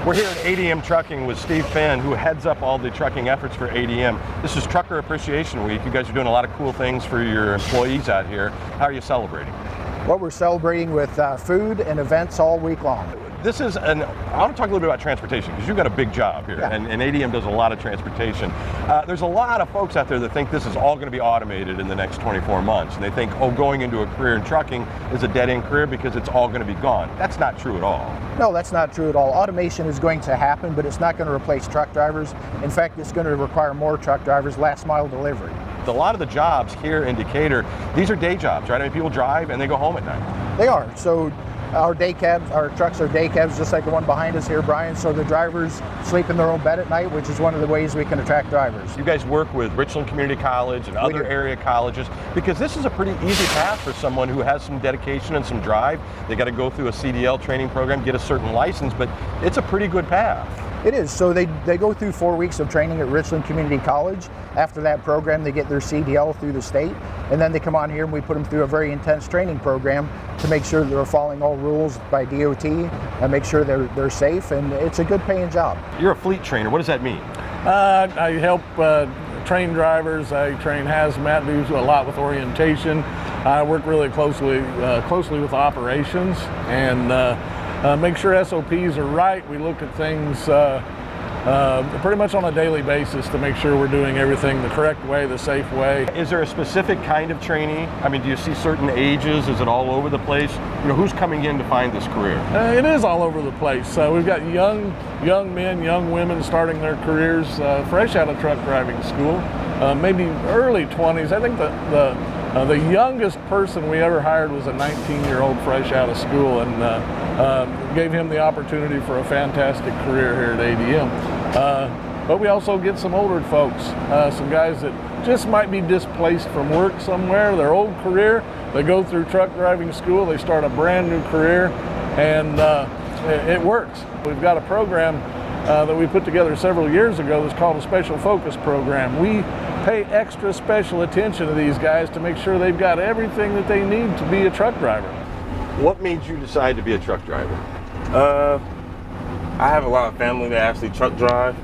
We're here at ADM Trucking with Steve Finn, who heads up all the trucking efforts for ADM. This is Trucker Appreciation Week. You guys are doing a lot of cool things for your employees out here. How are you celebrating? Well, we're celebrating with food and events all week long. This is I want to talk a little bit about transportation, because you've got a big job here, and ADM does a lot of transportation. There's a lot of folks out there that think this is all going to be automated in the next 24 months, and they think, oh, going into a career in trucking is a dead-end career because it's all going to be gone. That's not true at all. No, that's not true at all. Automation is going to happen, but it's not going to replace truck drivers. In fact, it's going to require more truck drivers, last mile delivery. A lot of the jobs here in Decatur, these are day jobs, right? I mean, people drive and they go home at night. They are. So our day cabs, our trucks are day cabs, just like the one behind us here, Brian. So the drivers sleep in their own bed at night, which is one of the ways we can attract drivers. You guys work with Richland Community College and other area colleges, because this is a pretty easy path for someone who has some dedication and some drive. They got to go through a CDL training program, get a certain license, but it's a pretty good path. It is. So they go through 4 weeks of training at Richland Community College. After that program, they get their CDL through the state, and then they come on here and we put them through a very intense training program to make sure they're following all rules by DOT and make sure they're safe, and it's a good paying job. You're a fleet trainer. What does that mean? I help train drivers. I train hazmat, do a lot with orientation. I work really closely with operations and make sure SOPs are right. We look at things pretty much on a daily basis to make sure we're doing everything the correct way, the safe way. Is there a specific kind of trainee? I mean, do you see certain ages? Is it all over the place? You know, who's coming in to find this career? It is all over the place. We've got young men, young women starting their careers fresh out of truck driving school, maybe early 20s. I think the youngest person we ever hired was a 19-year-old fresh out of school, and gave him the opportunity for a fantastic career here at ADM. But we also get some older folks, some guys that just might be displaced from work somewhere, their old career. They go through truck driving school, they start a brand new career, and it works. We've got a program that we put together several years ago that's called a Special Focus Program. We pay extra special attention to these guys to make sure they've got everything that they need to be a truck driver. What made you decide to be a truck driver? I have a lot of family that actually truck drive.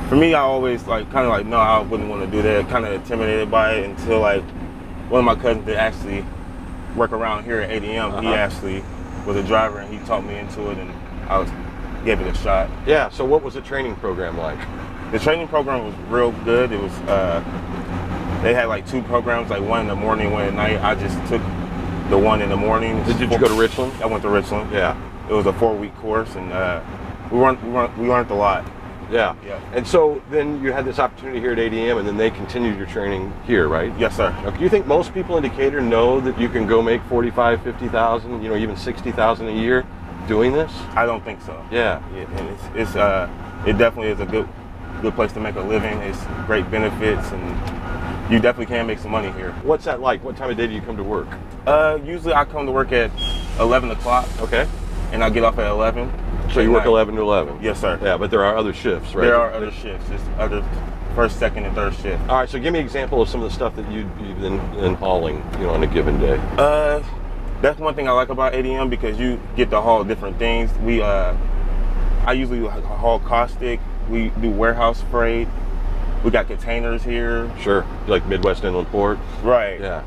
For me, I always no, I wouldn't want to do that. Kind of intimidated by it until one of my cousins that actually work around here at ADM. He actually was a driver and he taught me into it, and I gave it a shot. Yeah. So what was the training program like? The training program was real good. It was they had like 2 programs, like one in the morning, one at night. I just took the one in the morning. Did you go to Richland? I went to Richland. Yeah. It was a 4-week course, and we learned a lot. Yeah. And so then you had this opportunity here at ADM, and then they continued your training here, right? Yes, sir. Now, do you think most people in Decatur know that you can go make 45, 50,000, even 60,000 a year doing this? I don't think so. Yeah. And it definitely is a good place to make a living. It's great benefits, and you definitely can make some money here. What's that like? What time of day do you come to work? Usually I come to work at 11 o'clock. Okay. And I get off at 11. So you work 11 to 11? Yes, sir. Yeah, but there are other shifts, right? There are other shifts. It's other first, second, and third shift. All right, so give me an example of some of the stuff that you've been hauling, on a given day. That's one thing I like about ADM, because you get to haul different things. I usually haul caustic. We do warehouse freight. We got containers here. Sure, like Midwest Inland Port. Right. Yeah.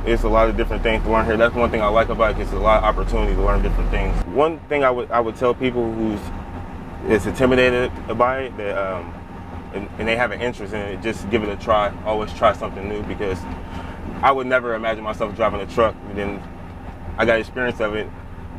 It's a lot of different things to learn here. That's one thing I like about it. It's a lot of opportunity to learn different things. One thing I would tell people who's intimidated by it, that and they have an interest in it, just give it a try. Always try something new, because I would never imagine myself driving a truck, and then I got experience of it,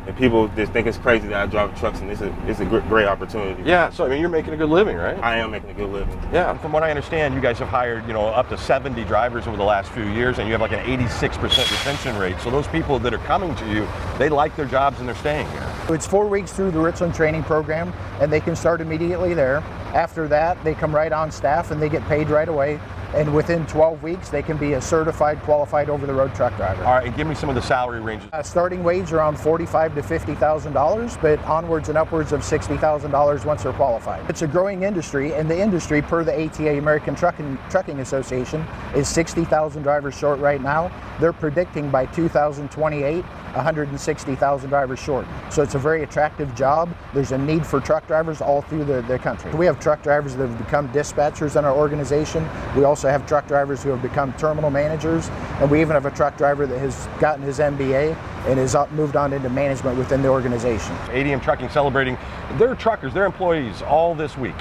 and people just think it's crazy that I drive trucks, and it's a great opportunity. Yeah, so you're making a good living, right? I am making a good living. Yeah, from what I understand, you guys have hired, up to 70 drivers over the last few years, and you have like an 86% retention rate. So those people that are coming to you, they like their jobs and they're staying here. It's 4 weeks through the Richland training program, and they can start immediately there. After that, they come right on staff and they get paid right away. And within 12 weeks, they can be a certified, qualified over-the-road truck driver. All right, and give me some of the salary ranges. Starting wage around $45,000 to $50,000, but onwards and upwards of $60,000 once they're qualified. It's a growing industry, and the industry, per the ATA, American Trucking Association, is 60,000 drivers short right now. They're predicting by 2028, 160,000 drivers short. So it's a very attractive job. There's a need for truck drivers all through the country. We have truck drivers that have become dispatchers in our organization. We also have truck drivers who have become terminal managers, and we even have a truck driver that has gotten his MBA and has moved on into management within the organization. ADM Trucking celebrating their truckers, their employees all this week.